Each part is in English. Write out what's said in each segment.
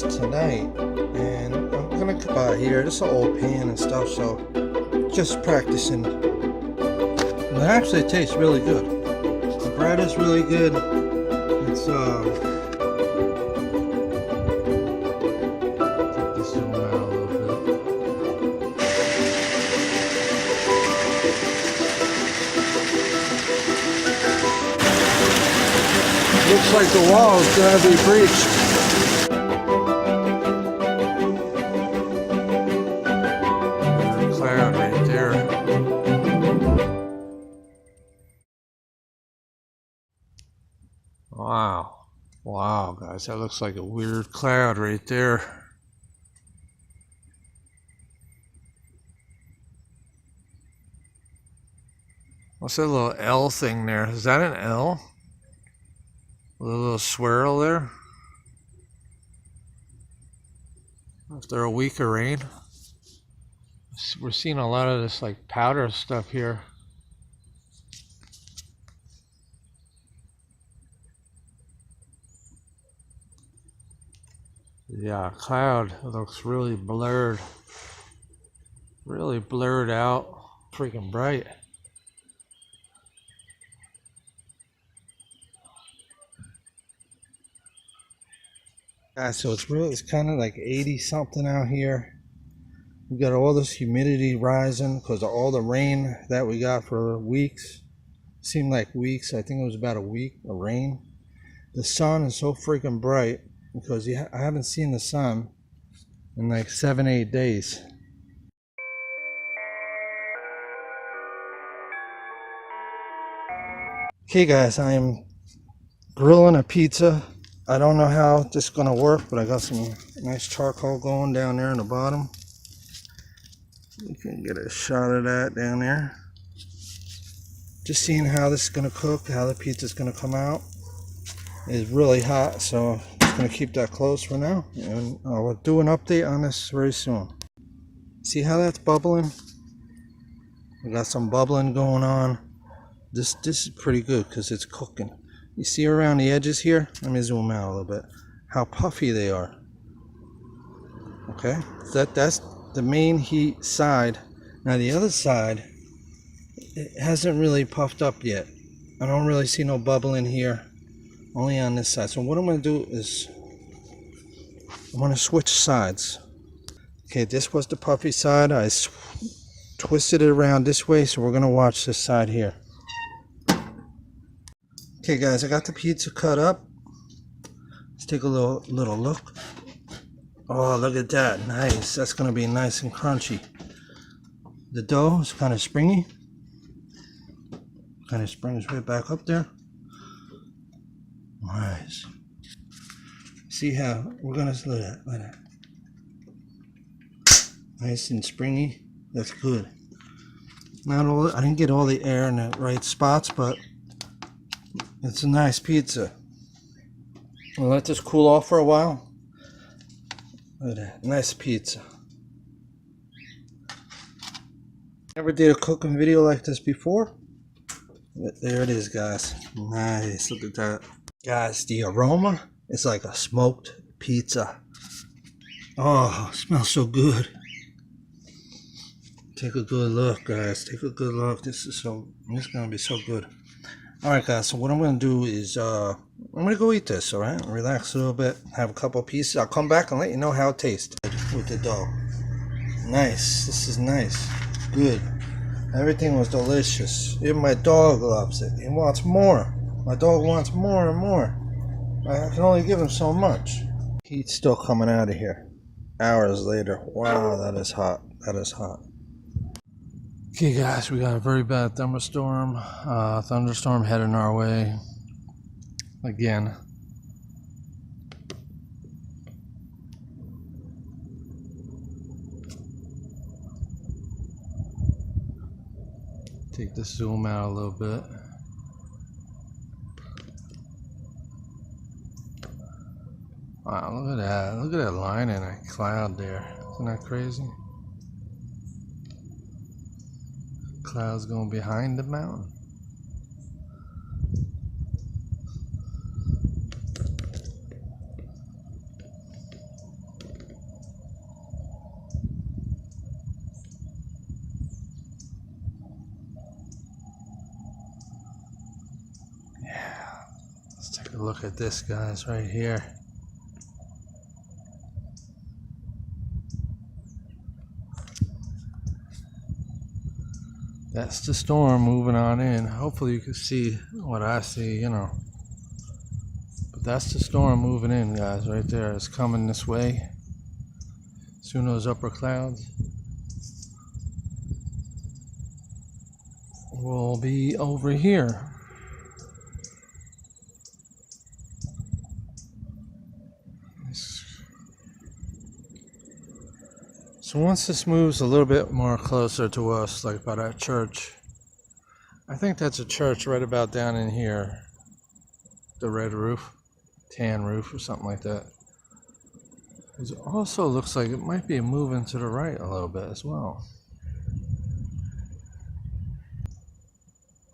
taste tonight, and I'm gonna come out here. This is an old pan and stuff, so just practicing. It actually tastes really good. The bread is really good. It's take this zoom out a little bit. Looks like the wall is gonna be breached. Cloud right there. Wow. Wow, guys, that looks like a weird cloud right there. What's that little L thing there? Is that an L? A little swirl there? After a week of rain. We're seeing a lot of this like powder stuff here. Yeah, cloud looks really blurred. Really blurred out. Freaking bright. So it's kind of like 80 something out here. We got all this humidity rising because of all the rain that we got for weeks. Seemed like weeks. I think it was about a week of rain. The sun is so freaking bright because I haven't seen the sun in like 7-8 days. Okay guys, I am grilling a pizza. I don't know how this is gonna work, but I got some nice charcoal going down there in the bottom. You can get a shot of that down there. Just seeing how this is gonna cook, how the pizza is gonna come out. It's really hot, so I'm just gonna keep that closed for now, and I'll do an update on this very soon. See how that's bubbling? We got some bubbling going on. This is pretty good because it's cooking. You see around the edges here? Let me zoom out a little bit. How puffy they are. Okay, that's the main heat side. Now the other side, it hasn't really puffed up yet. I don't really see no bubbling here, only on this side. So what I'm going to do is I'm going to switch sides. Okay, this was the puffy side. I twisted it around this way, so we're going to watch this side here. Okay guys, I got the pizza cut up. Let's take a little look. Oh, look at that. Nice. That's going to be nice and crunchy. The dough is kind of springy. Kind of springs right back up there. Nice. See how we're going to look at that. Nice and springy. That's good. Not all. I didn't get all the air in the right spots, but it's a nice pizza. We'll let this cool off for a while. Look at that. Nice pizza. Never did a cooking video like this before. But there it is, guys. Nice. Look at that. Guys, the aroma is like a smoked pizza. Oh, it smells so good. Take a good look, guys. Take a good look. This is gonna be so good. Alright guys, so what I'm going to do is, I'm going to go eat this, alright? Relax a little bit, have a couple pieces. I'll come back and let you know how it tastes with the dough. Nice, this is nice. Good. Everything was delicious. Even my dog loves it. He wants more. My dog wants more and more. I can only give him so much. Heat's still coming out of here. Hours later. Wow, that is hot. That is hot. Okay guys, we got a very bad thunderstorm heading our way again. Take the zoom out a little bit. Wow, look at that. Look at that line in that cloud there. Isn't that crazy? Clouds going behind the mountain. a look at this, guys, right here. That's the storm moving on in. Hopefully you can see what I see, you know. But that's the storm moving in, guys, right there. It's coming this way. Soon those upper clouds will be over here. So once this moves a little bit more closer to us, like by that church, I think that's a church right about down in here. The red roof, tan roof or something like that. It also looks like it might be moving to the right a little bit as well.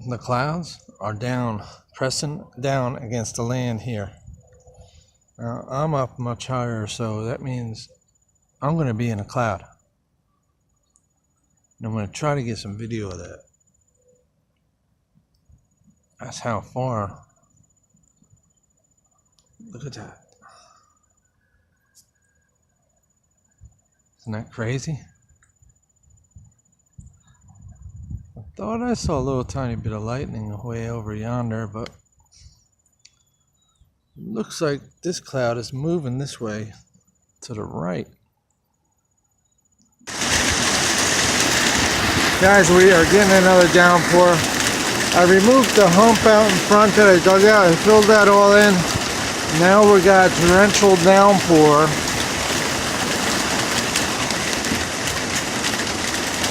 The clouds are down, pressing down against the land here. Now, I'm up much higher, so that means I'm going to be in a cloud. And I'm going to try to get some video of that. That's how far. Look at that. Isn't that crazy? I thought I saw a little tiny bit of lightning way over yonder, but it looks like this cloud is moving this way to the right. Guys, we are getting another downpour. I removed the hump out in front that I dug out. I filled that all in. Now we got torrential downpour.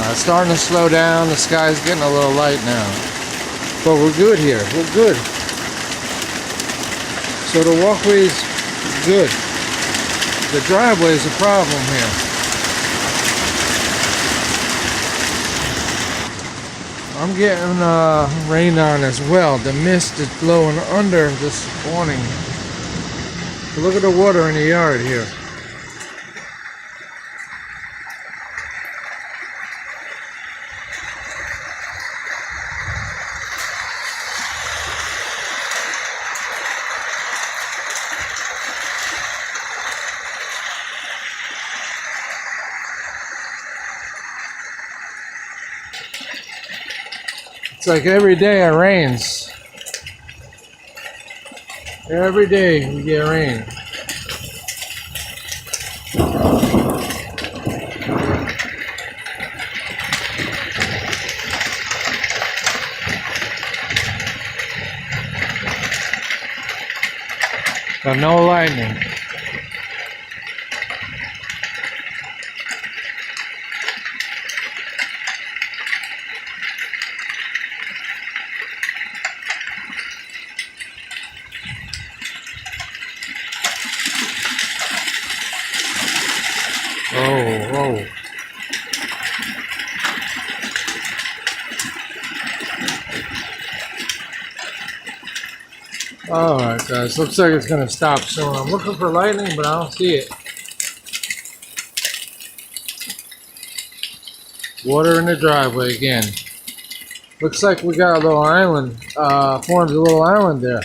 It's starting to slow down. The sky's getting a little light now. But we're good here. We're good. So the walkway's good. The driveway's a problem here. I'm getting rained on as well. The mist is blowing under this awning. So look at the water in the yard here. It's like every day it rains. Every day we get rain. But no lightning. Oh. Alright guys, looks like it's gonna stop soon. I'm looking for lightning, but I don't see it. Water in the driveway again. Looks like we got a little island, formed a little island there.